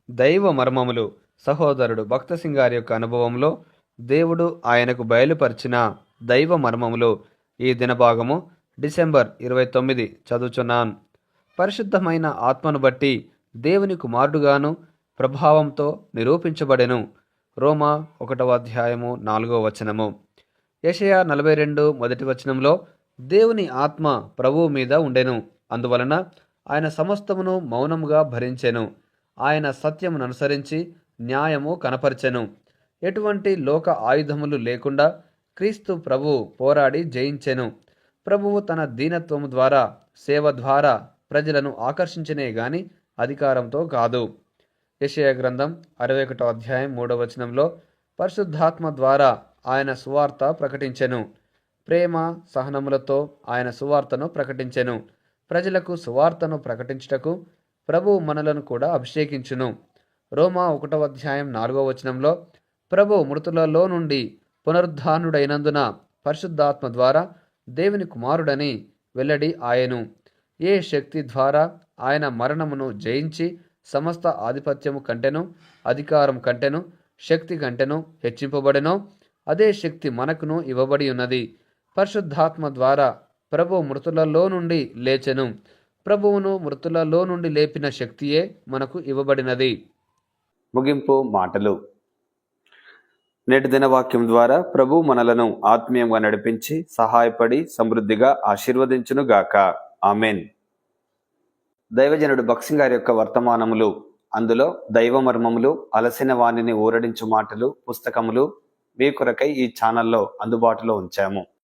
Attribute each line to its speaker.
Speaker 1: దైవ మర్మములు సహోదరుడు భక్తసింగ్ గారి యొక్క అనుభవంలో దేవుడు ఆయనకు బయలుపరిచిన దైవ మర్మములు ఈ దినభాగము డిసెంబర్ 29 చదువుచున్నాను. పరిశుద్ధమైన ఆత్మను బట్టి దేవుని కుమారుడుగాను ప్రభావంతో నిరూపించబడెను. రోమా 1వ అధ్యాయము 4వ వచనము. యెషయా 42 మొదటి వచనంలో దేవుని ఆత్మ ప్రభువు మీద ఉండెను, అందువలన ఆయన సమస్తమును మౌనముగా భరించెను. ఆయన సత్యమును అనుసరించి న్యాయము కనపరచెను. ఎటువంటి లోక ఆయుధములు లేకుండా క్రీస్తు ప్రభువు పోరాడి జయించెను. ప్రభువు తన దీనత్వము ద్వారా, సేవ ద్వారా ప్రజలను ఆకర్షించనే గాని అధికారంతో కాదు. యెషయా గ్రంథం 61వ అధ్యాయం 3వ వచనంలో పరిశుద్ధాత్మ ద్వారా ఆయన సువార్త ప్రకటించెను. ప్రేమ సహనములతో ఆయన సువార్తను ప్రకటించెను. ప్రజలకు సువార్తను ప్రకటించుటకు ప్రభువు మనలను కూడా అభిషేకించును. రోమా 1వ అధ్యాయం 4వ వచనంలో ప్రభువు మృతులలో నుండి పునరుద్ధానుడైనందున పరిశుద్ధాత్మ ద్వారా దేవుని కుమారుడని వెల్లడి ఆయను. ఏ శక్తి ద్వారా ఆయన మరణమును జయించి సమస్త ఆధిపత్యము కంటెను, అధికారం కంటెను, శక్తి కంటెను హెచ్చింపబడెనో అదే శక్తి మనకును ఇవ్వబడి ఉన్నది. పరిశుద్ధాత్మ ద్వారా ప్రభువు మృతులలో నుండి లేచెను. ప్రభువును మృతులలో నుండి లేపిన శక్తియే మనకు ఇవ్వబడినది.
Speaker 2: ముగింపు మాటలు. నేటి దినవాక్యం ద్వారా ప్రభు మనలను ఆత్మీయంగా నడిపించి సహాయపడి సమృద్ధిగా ఆశీర్వదించునుగాక. ఆమెన్. దైవజనుడు భక్సింగ్ గారి యొక్క వర్తమానములు, అందులో దైవ మర్మములు, అలసిన వాణిని ఊరడించు మాటలు పుస్తకములు మీ కొరకై ఈ ఛానల్లో అందుబాటులో ఉంచాము.